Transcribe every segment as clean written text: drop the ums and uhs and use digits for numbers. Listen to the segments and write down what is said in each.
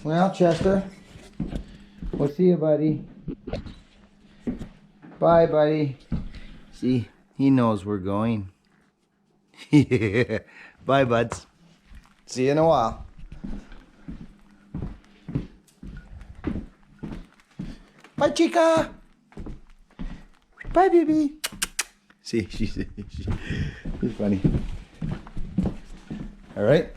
Well, Chester, we'll see you, buddy. Bye, buddy. See, he knows we're going. Yeah. Bye, buds. See you in a while. Bye, chica. Bye, baby. See, she's funny. All right.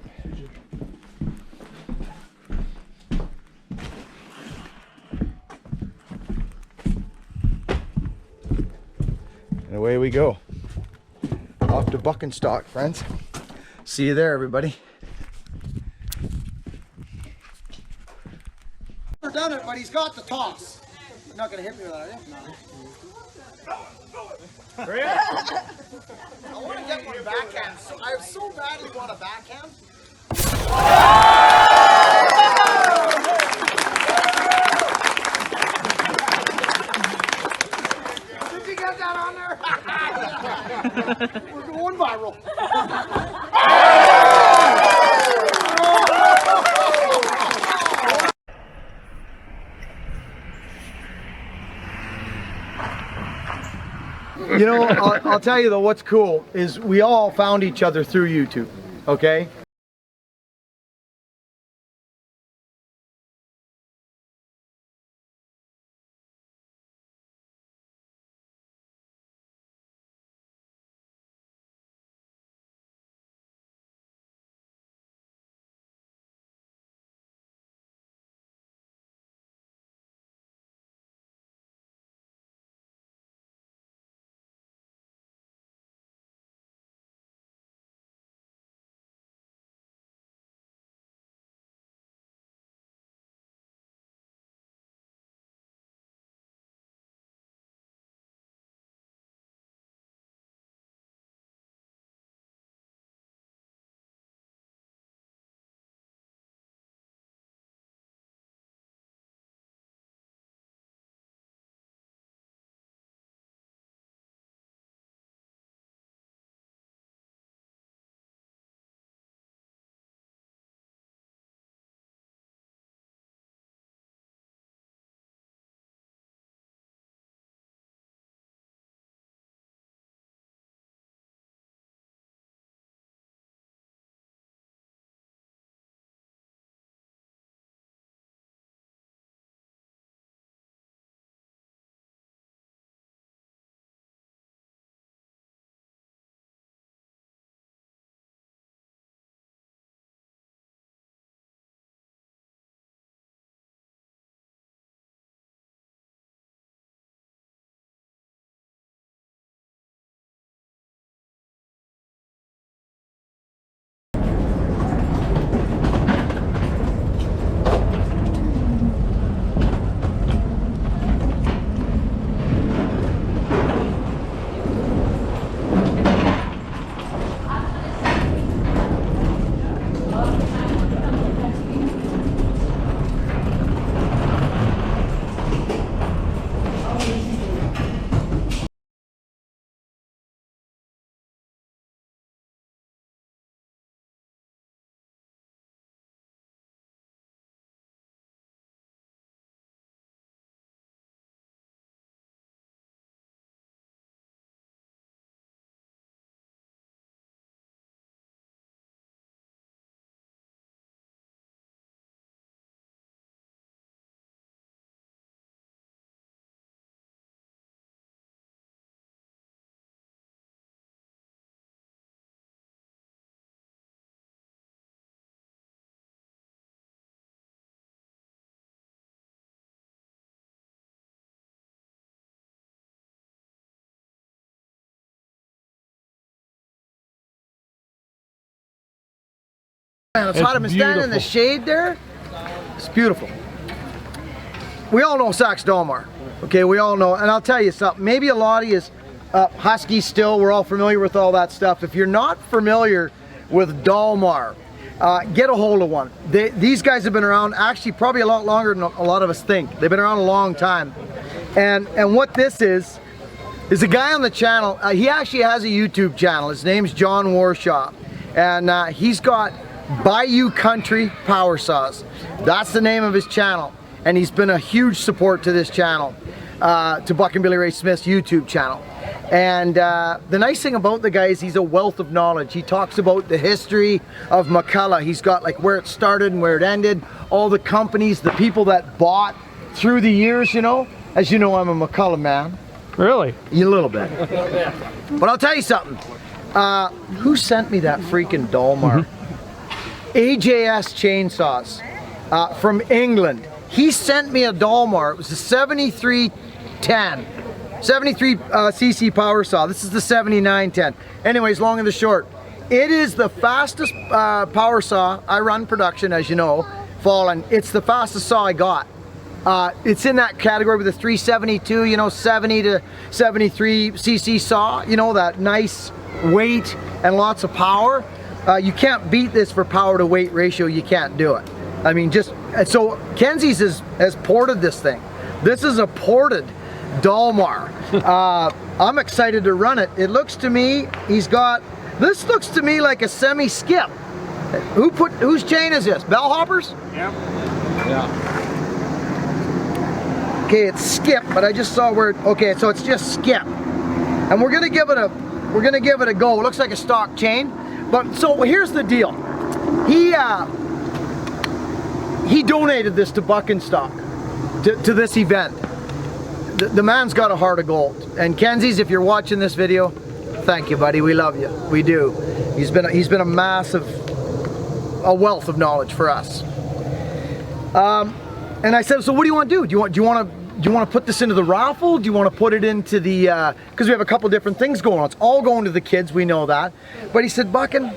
And away we go. Off to BUCKIN'STOCK, friends. See you there, everybody. Never done it, but he's got the toss. You're not gonna hit me with that, are you? Really? I want to get one backhand. So I so badly want a backhand. Did you get that on there? We're going viral. You know, I'll tell you though, what's cool is we all found each other through YouTube, okay? It's hot. I'm standing in the shade there. It's beautiful. We all know Sax Dolmar. Okay, we all know. And I'll tell you something. Maybe a lot of you is Husky still. We're all familiar with all that stuff. If you're not familiar with Dolmar, get a hold of one. These guys have been around actually probably a lot longer than a lot of us think. They've been around a long time. And what this is a guy on the channel. He actually has a YouTube channel. His name's John Warshaw. And he's got Bayou Country Power Saws. That's the name of his channel, and he's been a huge support to this channel, to Buck and Billy Ray Smith's YouTube channel. And the nice thing about the guy is he's a wealth of knowledge. He talks about the history of McCullough. He's got like where it started and where it ended, all the companies, the people that bought through the years, you know. As you know, I'm a McCullough man. Really? A little bit. But I'll tell you something. Who sent me that freaking Dolmar? AJS chainsaws from England. He sent me a Dolmar. It was a 7310. 73cc power saw. This is the 7910. Anyways, long and the short, it is the fastest power saw. I run production, as you know, Fallen. It's the fastest saw I got. It's in that category with the 372, you know, 70 to 73cc saw. You know, that nice weight and lots of power. You can't beat this for power to weight ratio. You can't do it. I mean, just so Kenzie's has ported this thing. This is a ported Dolmar. I'm excited to run it. It looks to me, this looks to me like a semi-skip. Whose chain is this? Bellhoppers? Yep. Yeah. Okay, it's skip, but I just saw where, okay, so it's just skip. And we're gonna give it a go. It looks like a stock chain. But so here's the deal. He donated this to BUCKIN'STOCK, to this event. The man's got a heart of gold. And Kenzie's, if you're watching this video, thank you, buddy. We love you. We do. He's been a wealth of knowledge for us. And I said, so what do you want to do? Do you want to put this into the raffle? Do you want to put it into the, because we have a couple different things going on. It's all going to the kids, we know that. But he said, Buckin,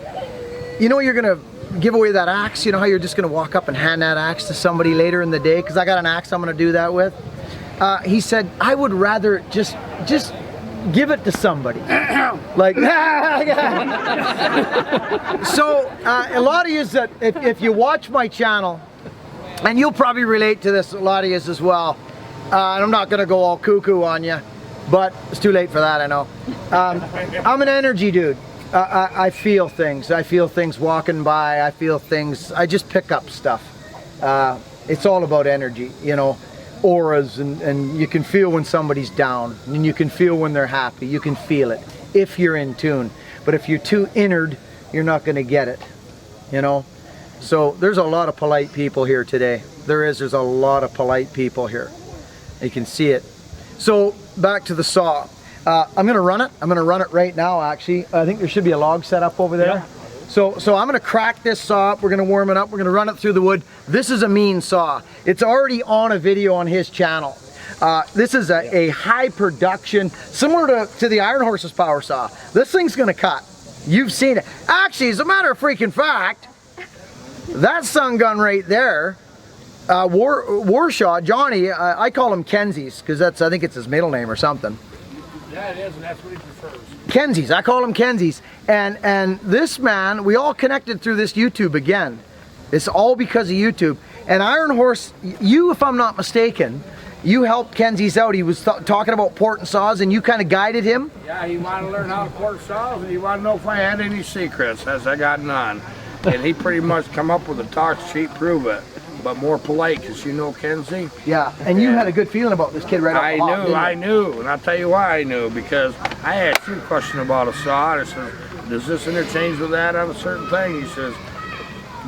you know you're going to give away that axe? You know how you're just going to walk up and hand that axe to somebody later in the day? Because I got an axe I'm going to do that with. He said, I would rather just give it to somebody. Like, so a lot of you, that if you watch my channel, and you'll probably relate to this, a lot of you as well, and I'm not going to go all cuckoo on you, but it's too late for that, I know. I'm an energy dude. I feel things. I feel things walking by. I feel things. I just pick up stuff. It's all about energy, you know, auras, and you can feel when somebody's down, and you can feel when they're happy. You can feel it if you're in tune. But if you're too inward, you're not going to get it, you know. So there's a lot of polite people here today. There's a lot of polite people here. You can see it. So back to the saw. I'm gonna run it. I'm gonna run it right now, actually. I think there should be a log set up over there. Yeah. So I'm gonna crack this saw up. We're gonna warm it up. We're gonna run it through the wood. This is a mean saw. It's already on a video on his channel. This is a high production, similar to the Iron Horse's power saw. This thing's gonna cut. You've seen it. Actually, as a matter of freaking fact, that sun gun right there, Warshaw, Johnny, I call him Kenzie's, because I think it's his middle name or something. Yeah, it is, and that's what he prefers. Kenzie's, I call him Kenzie's. And this man, we all connected through this YouTube again. It's all because of YouTube. And Iron Horse, you, if I'm not mistaken, you helped Kenzie's out. He was talking about porting saws, and you kind of guided him. Yeah, he wanted to learn how to port saws, and he wanted to know if I had any secrets, as I got none. And he pretty much come up with a talk sheet, prove it, but more polite, because you know Kenzie. Yeah, and you had a good feeling about this kid right off the hop, I knew, and I'll tell you why I knew, because I asked you a question about a saw, and I said, does this interchange with that on a certain thing? He says,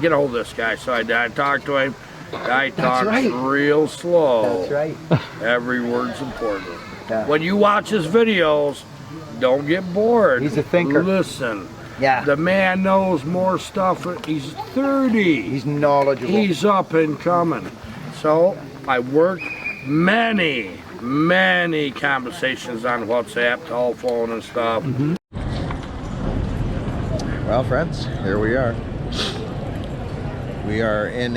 get a hold of this guy. So I talked to him. Guy talks real slow. That's right. Every word's important. Yeah. When you watch his videos, don't get bored. He's a thinker. Listen. Yeah. The man knows more stuff. He's 30. He's knowledgeable. He's up and coming. So I worked many conversations on WhatsApp, telephone and stuff. Mm-hmm. Well, friends, here we are. We are in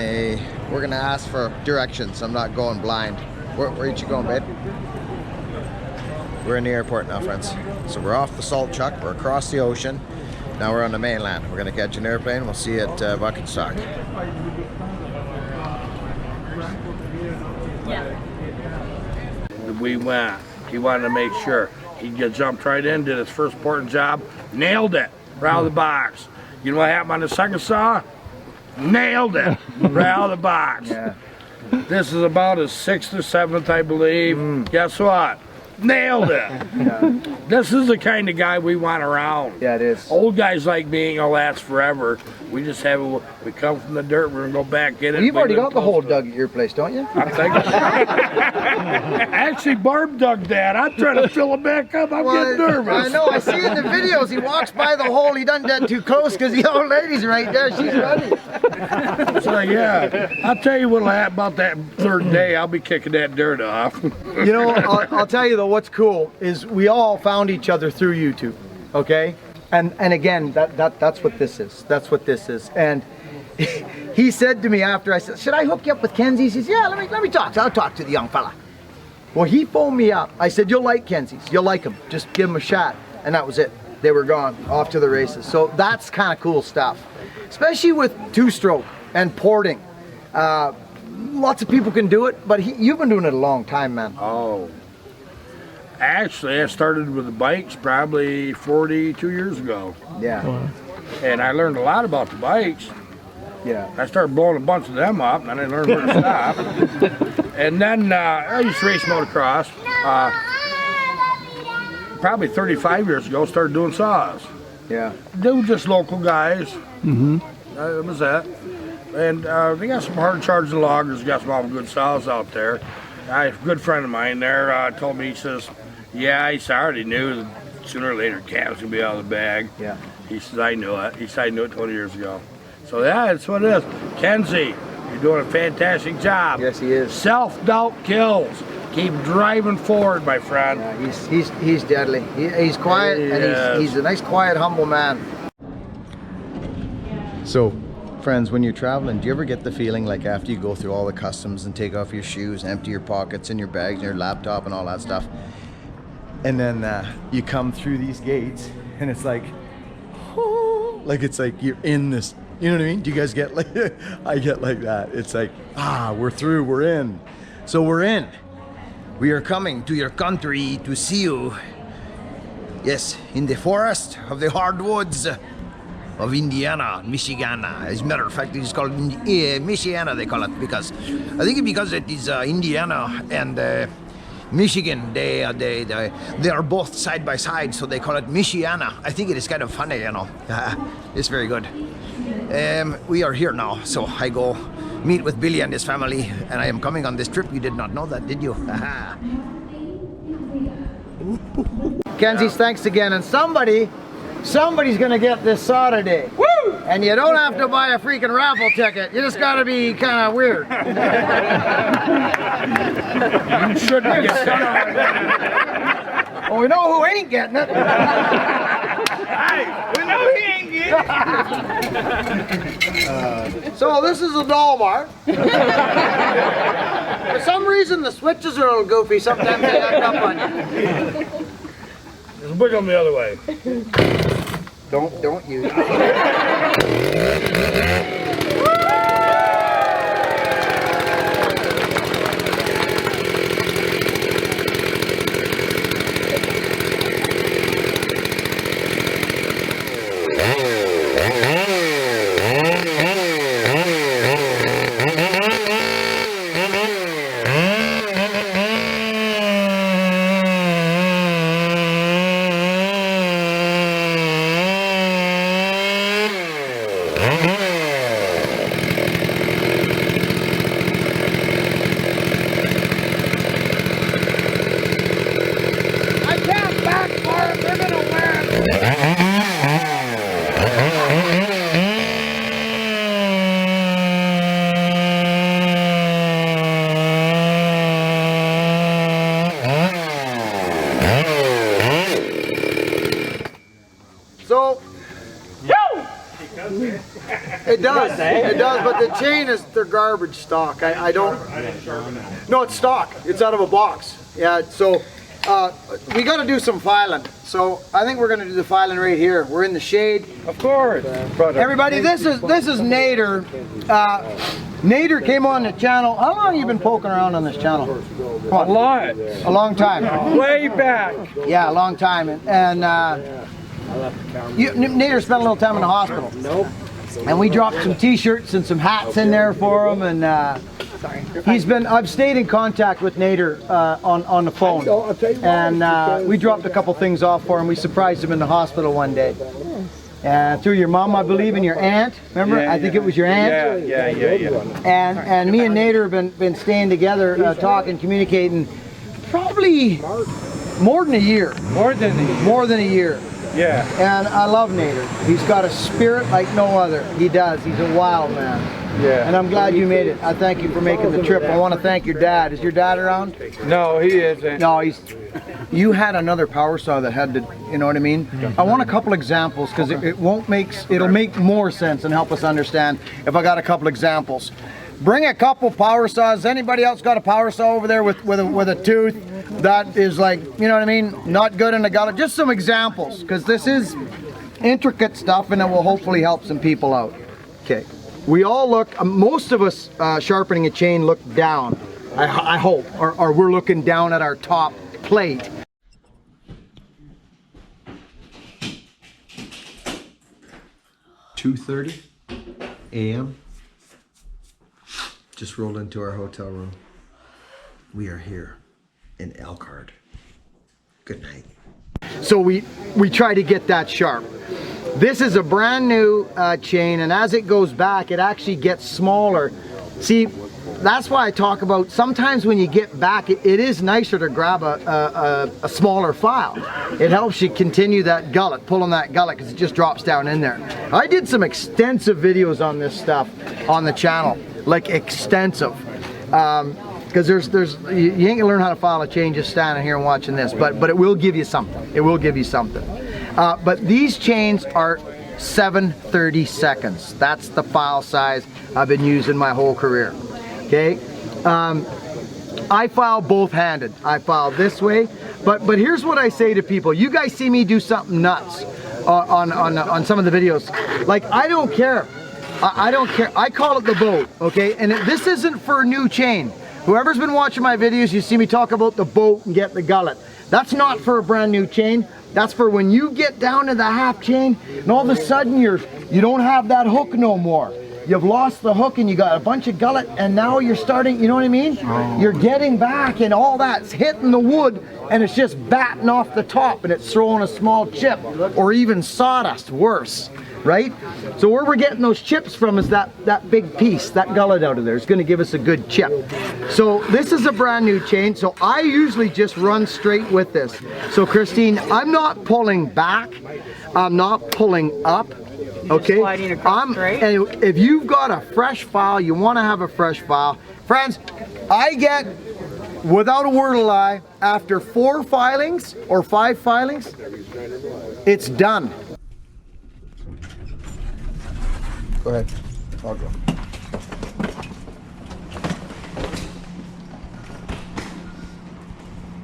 we're gonna ask for directions. I'm not going blind. Where are you going, babe? We're in the airport now, friends. So we're off the salt chuck, we're across the ocean. Now we're on the mainland. We're gonna catch an airplane. We'll see you at BUCKIN'STOCK. Yeah. We went. He wanted to make sure. He jumped right in, did his first porting job, nailed it, right out of the box. You know what happened on the second saw? nailed it right out of the box. Yeah. This is about his 6th or 7th, I believe. Guess what? Nailed it. Yeah. This is the kind of guy we want around. Yeah, it is. Old guys like me will last forever. We just have we come from the dirt. We're gonna go back in it. You've already got the hole dug at your place, don't you? I'm thinking. Actually, Barb dug that. I'm trying to fill it back up. I'm getting nervous. I know. I see in the videos. He walks by the hole. He doesn't get too close because the old lady's right there. She's ready. So yeah, I'll tell you what'll happen about that 3rd day. I'll be kicking that dirt off. You know, I'll tell you though, what's cool is we all found each other through YouTube, okay? And again, that's what this is. That's what this is. And he said to me after, I said, should I hook you up with Kenzie? He says, yeah, let me talk. So I'll talk to the young fella. Well, he phoned me up. I said, you'll like Kenzie's. You'll like him. Just give him a shot. And that was it. They were gone, off to the races. So that's kind of cool stuff, especially with 2-stroke and porting. Lots of people can do it, but you've been doing it a long time, man. Oh. Actually, I started with the bikes probably 42 years ago. Yeah. Wow. And I learned a lot about the bikes. Yeah. I started blowing a bunch of them up, and then I learned where to stop. And then I used to race motocross. Probably 35 years ago, started doing saws. Yeah. They were just local guys. That was that. And they got some hard charging loggers, got some awful good saws out there. A good friend of mine there told me, he says, yeah, he said, I already knew that sooner or later calves gonna be out of the bag. Yeah. He says, I knew it. He said, I knew it 20 years ago. So yeah, that's what it is. Kenzie, you're doing a fantastic job. Yes, he is. Self-doubt kills. Keep driving forward, my friend. Yeah, he's deadly. He's quiet, and he's a nice, quiet, humble man. So, friends, when you're traveling, do you ever get the feeling like after you go through all the customs and take off your shoes, empty your pockets and your bags and your laptop and all that stuff, and then you come through these gates and it's like it's like you're in this, you know what I mean? Do you guys get like, I get like that. It's like, we're through, we're in. So we're in. We are coming to your country to see you. Yes, in the forest of the hardwoods of Indiana, Michigan. As a matter of fact, it's called Michiana, they call it, because I think because it is Indiana and Michigan, they are both side by side, so they call it Michiana. I think it is kind of funny, you know. It's very good. We are here now, so I go meet with Billy and his family, and I am coming on this trip. You did not know that, did you? Kenzie's, thanks again, and somebody's gonna get this saw today. Woo! And you don't have to buy a freaking raffle ticket. You just gotta be kind of weird. You shouldn't get that. Well, we know who ain't getting it. Hey, we know he ain't getting it. So this is a Dolmar. For some reason, the switches are a little goofy. Sometimes they act up on you. Just put them the other way. Don't use it. So, it does, but the chain is, they're garbage stock. I don't, no, it's stock. It's out of a box. Yeah, so we got to do some filing. So I think we're going to do the filing right here. We're in the shade. Of course. Everybody, this is Nader. Nader came on the channel. How long have you been poking around on this channel? A lot. A long time. Way back. Yeah, a long time. And Nader spent a little time in the hospital. Nope. And we dropped some t-shirts and some hats in there for him, and I've stayed in contact with Nader on the phone, and we dropped a couple things off for him. We surprised him in the hospital one day. Through your mom, I believe, and your aunt. Remember? I think it was your aunt. Yeah. And me and Nader have been staying together, talking, communicating, probably more than a year. More than a year. Yeah. And I love Nader. He's got a spirit like no other. He does. He's a wild man. Yeah. And I'm glad you made it. I thank you for making the trip. I want to thank your dad. Is your dad around? No, he isn't. No, you had another power saw that had to, you know what I mean? I want a couple examples because it'll make more sense and help us understand if I got a couple examples. Bring a couple power saws. Anybody else got a power saw over there with a tooth that is like, you know what I mean, not good in the gullet? Just some examples, because this is intricate stuff and it will hopefully help some people out. Okay, we all look, most of us sharpening a chain look down, I hope, or we're looking down at our top plate. (2:30 a.m.) Just rolled into our hotel room. We are here in Elkhart. Good night. So we try to get that sharp. This is a brand new chain, and as it goes back, it actually gets smaller. See, that's why I talk about sometimes when you get back, it is nicer to grab a smaller file. It helps you continue that gullet, pulling that gullet, because it just drops down in there. I did some extensive videos on this stuff on the channel, like extensive. Because you ain't gonna learn how to file a chain just standing here and watching this, but it will give you something. It will give you something. But these chains are 7/30 seconds. That's the file size I've been using my whole career. Okay, I file both-handed. I file this way, but here's what I say to people. You guys see me do something nuts on some of the videos. Like, I don't care. I don't care. I call it the boat. Okay, and this isn't for a new chain. Whoever's been watching my videos, you see me talk about the boat and get the gullet. That's not for a brand new chain. That's for when you get down to the half chain and all of a sudden you don't have that hook no more. You've lost the hook and you got a bunch of gullet, and now you're starting, you know what I mean? You're getting back and all that's hitting the wood and it's just batting off the top and it's throwing a small chip or even sawdust, worse, right? So where we're getting those chips from is that big piece, that gullet out of there. It's gonna give us a good chip. So this is a brand new chain, so I usually just run straight with this. So Christine, I'm not pulling back, I'm not pulling up. Okay, and if you've got a fresh file, you want to have a fresh file. Friends, I get, without a word of lie, after 4 filings or 5 filings, it's done. Go ahead, I'll go.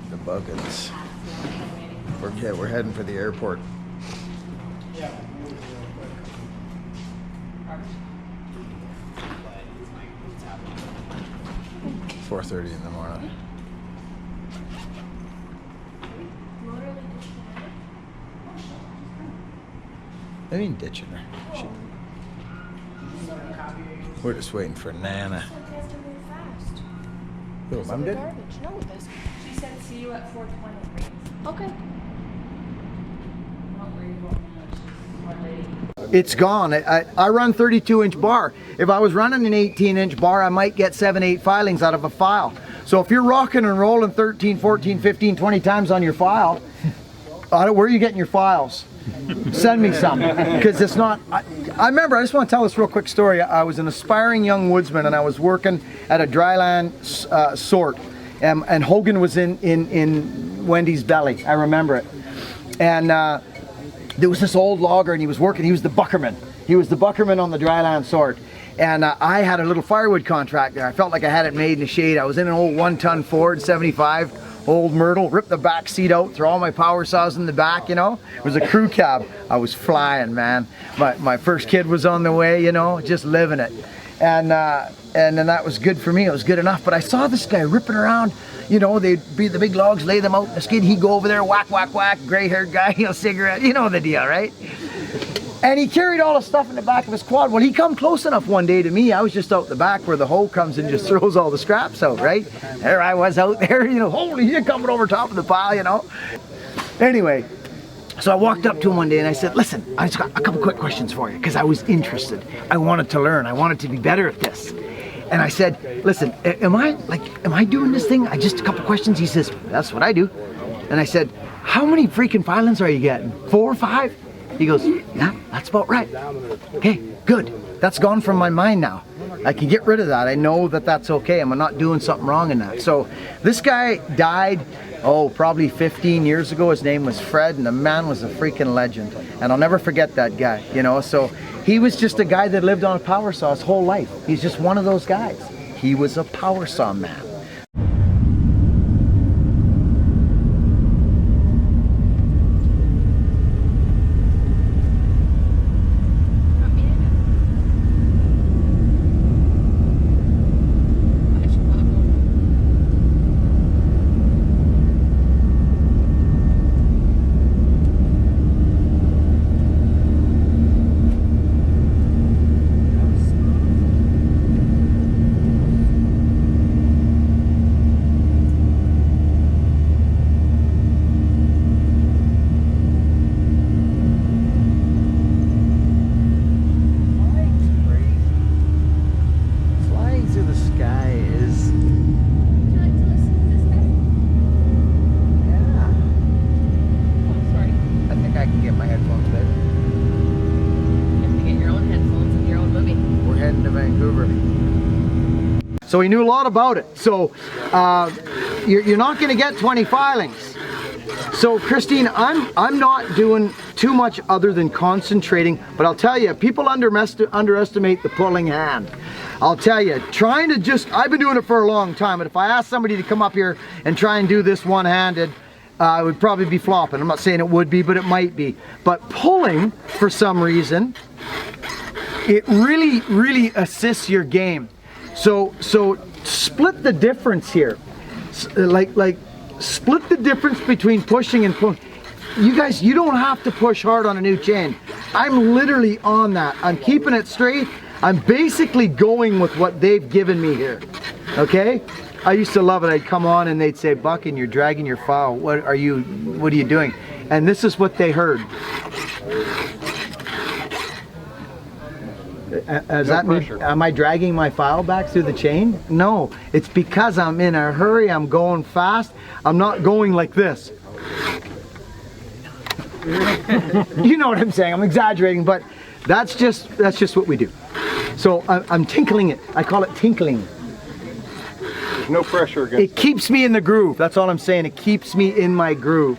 The Buckins. We're heading for the airport. 4:30 in the morning. I mean, ditching her. We're just waiting for Nana. Who, Mom did? No, she said see you at 4:20. Okay. It's gone. I run 32-inch bar. If I was running an 18-inch bar, I might get 7-8 filings out of a file. So if you're rocking and rolling 13, 14, 15, 20 times on your file, where are you getting your files? Send me some, because it's not. I remember, I just want to tell this real quick story. I was an aspiring young woodsman and I was working at a dryland sort, and Hogan was in Wendy's belly. I remember it. And there was this old logger and he was working, he was the buckerman. He was the buckerman on the dryland sort. And I had a little firewood contract there. I felt like I had it made in the shade. I was in an old 1-ton Ford 75, old Myrtle, ripped the back seat out, threw all my power saws in the back, you know. It was a crew cab. I was flying, man. My first kid was on the way, you know, just living it. And then that was good for me. It was good enough. But I saw this guy ripping around. You know, they'd be the big logs, lay them out in the skid. He'd go over there, whack, whack, whack, gray-haired guy, you know, cigarette. You know the deal, right? And he carried all the stuff in the back of his quad. Well, he come close enough one day to me. I was just out the back where the hoe comes and just throws all the scraps out, right? There I was out there, you know, holy shit, coming over top of the pile, you know. Anyway, so I walked up to him one day and I said, listen, I just got a couple quick questions for you because I was interested. I wanted to learn. I wanted to be better at this. And I said, listen, am I doing this thing? Just a couple questions. He says, that's what I do. And I said, how many freaking filings are you getting? 4 or 5? He goes, yeah, that's about right. Okay, good. That's gone from my mind now. I can get rid of that. I know that that's okay. I'm not doing something wrong in that. So this guy died, probably 15 years ago. His name was Fred, and the man was a freaking legend. And I'll never forget that guy, you know. So he was just a guy that lived on a power saw his whole life. He's just one of those guys. He was a power saw man. So he knew a lot about it. So you're not going to get 20 filings. So Christine, I'm not doing too much other than concentrating, but I'll tell you, people underestimate the pulling hand. I'll tell you, I've been doing it for a long time, but if I ask somebody to come up here and try and do this one-handed, it would probably be flopping. I'm not saying it would be, but it might be. But pulling, for some reason, it really, really assists your game. So split the difference here. Like split the difference between pushing and pulling. You guys, you don't have to push hard on a new chain. I'm literally on that. I'm keeping it straight. I'm basically going with what they've given me here. Okay? I used to love it. I'd come on and they'd say, "Buckin', you're dragging your file. What are you doing?" And this is what they heard. Does that mean, am I dragging my file back through the chain? No, it's because I'm in a hurry, I'm going fast, I'm not going like this. You know what I'm saying, I'm exaggerating, but that's just what we do. So I'm tinkling it, I call it tinkling. There's no pressure against it. Keeps me in the groove, that's all I'm saying, it keeps me in my groove.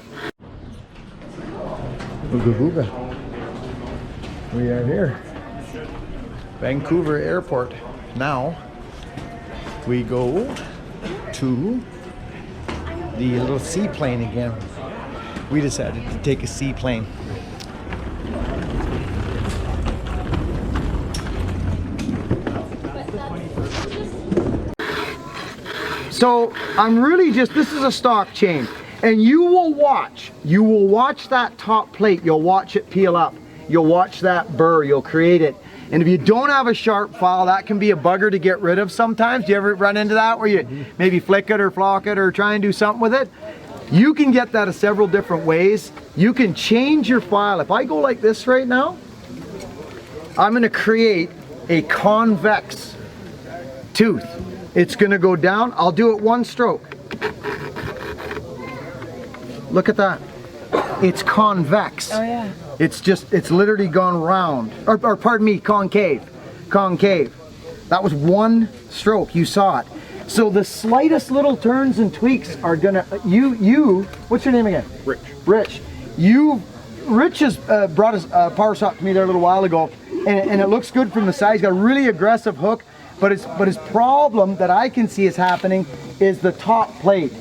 Ooga booga. We are here. Vancouver Airport. Now we go to the little seaplane again. We decided to take a seaplane. So I'm really this is a stock chain, and you will watch that top plate, you'll watch it peel up, you'll watch that burr, you'll create it. And if you don't have a sharp file, that can be a bugger to get rid of sometimes. Do you ever run into that where you maybe flick it or flock it or try and do something with it? You can get that several different ways. You can change your file. If I go like this right now, I'm going to create a convex tooth. It's going to go down. I'll do it one stroke. Look at that. It's convex. Oh yeah. It's literally gone round, or pardon me, concave. That was one stroke, you saw it. So the slightest little turns and tweaks are gonna, what's your name again? Rich. Rich. Rich has brought his power sock to me there a little while ago, and it looks good from the side. He's got a really aggressive hook, but his problem that I can see is happening is the top plate.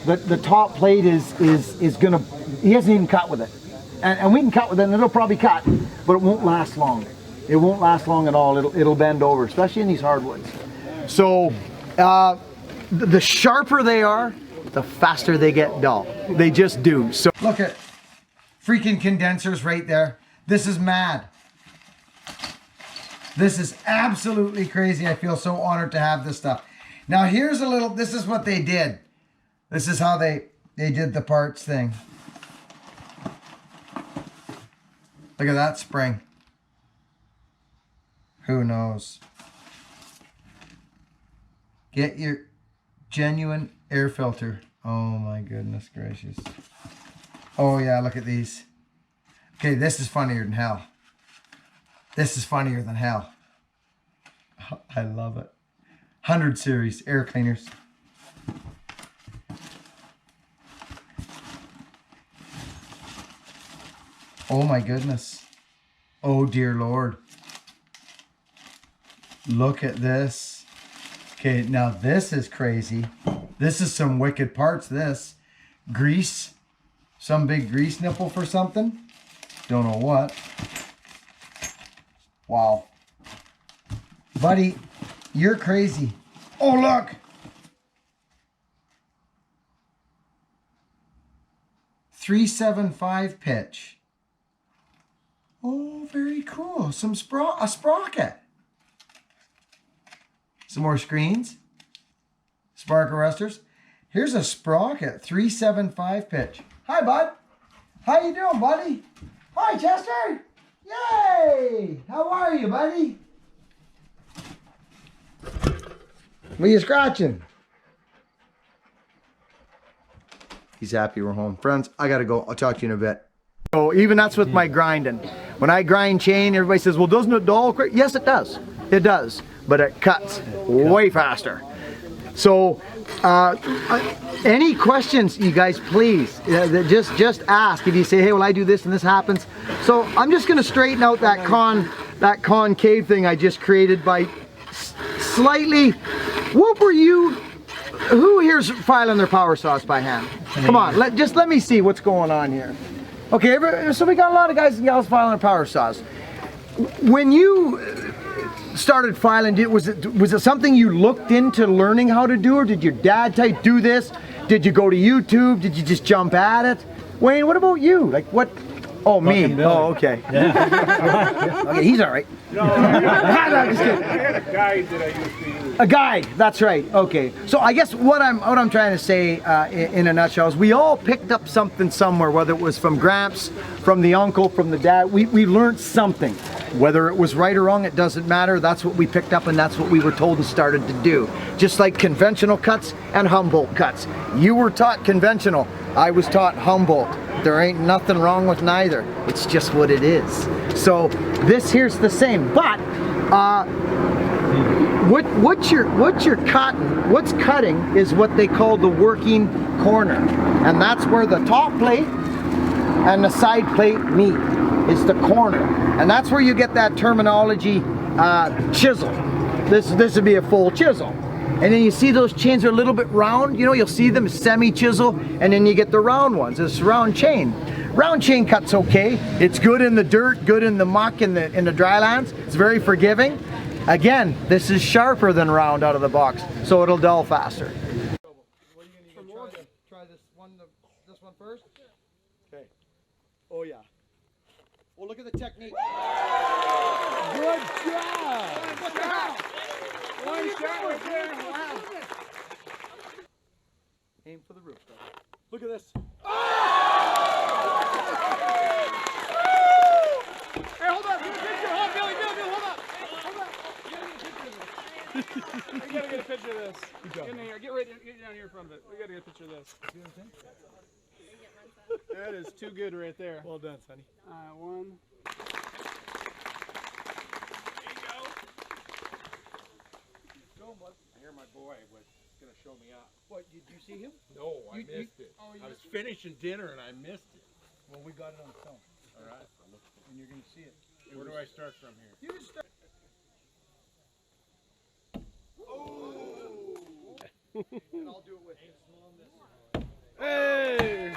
The top plate is gonna, he hasn't even cut with it. And we can cut with it, and it'll probably cut, but it won't last long. It won't last long at all. It'll bend over, especially in these hardwoods. So the sharper they are, the faster they get dull. They just do. So look at freaking condensers right there. This is mad. This is absolutely crazy. I feel so honored to have this stuff. Now here's a little, this is what they did. This is how they did the parts thing. Look at that spring. Who knows? Get your genuine air filter. Oh my goodness gracious. Oh yeah, look at these. Okay, this is funnier than hell. This is funnier than hell. I love it. 100 series air cleaners. Oh my goodness. Oh dear Lord. Look at this. Okay, now this is crazy. This is some wicked parts, this. Grease. Some big grease nipple for something. Don't know what. Wow. Buddy, you're crazy. Oh, look. .375 pitch. Oh, very cool. A sprocket. Some more screens. Spark arresters. Here's a sprocket. .375 pitch. Hi, bud. How you doing, buddy? Hi, Chester. Yay! How are you, buddy? What are you scratching? He's happy we're home. Friends, I gotta go. I'll talk to you in a bit. So even that's with my grinding. When I grind chain, everybody says, well, doesn't it dull quick? Yes, it does. It does. But it cuts way faster. So, any questions, you guys, please, just ask. If you say, hey, well, I do this and this happens. So I'm just gonna straighten out that concave thing I just created by slightly. What were you? Who here's filing their power saws by hand? Come on, let me see what's going on here. Okay, so we got a lot of guys and gals filing their power saws. When you started filing, was it something you looked into learning how to do, or did your dad tell you do this? Did you go to YouTube? Did you just jump at it? Wayne, what about you? Like what? Oh, me. Oh, okay. Yeah. Okay, he's all right. No, I'm just kidding. I had a guide that I used to use. A guide, that's right. Okay. So I guess what I'm trying to say in a nutshell is we all picked up something somewhere, whether it was from Gramps, from the uncle, from the dad. We learned something. Whether it was right or wrong, it doesn't matter. That's what we picked up and that's what we were told and started to do. Just like conventional cuts and Humboldt cuts. You were taught conventional. I was taught Humboldt. There ain't nothing wrong with neither. It's just what it is. So this here's the same, but what's cutting is what they call the working corner, and that's where the top plate and the side plate meet. Is the corner, and that's where you get that terminology chisel. This would be a full chisel. And then you see those chains are a little bit round, you know, you'll see them semi-chisel, and then you get the round ones. It's round chain. Round chain cut's okay. It's good in the dirt, good in the muck, in the dry lands. It's very forgiving. Again, this is sharper than round out of the box, so it'll dull faster. What are you gonna try this one first? Okay. Oh yeah. Well, look at the technique. Good job. One shot right there. Wow. Aim for the roof, though. Look at this. Oh! Hey, hold on. Get a picture. Hold on, Billy, hold up. Hold up. We gotta get a picture of this. Get in here. Get down here in front of it. We gotta get a picture of this. That is too good right there. Well done, Sonny. One. I hear my boy was going to show me up. What, did you see him? No, I missed it. I was finishing dinner and I missed it. Well, we got it on film. All right. And you're going to see it. Where do I start from here? You can start. Oh! And I'll do it with you. Hey!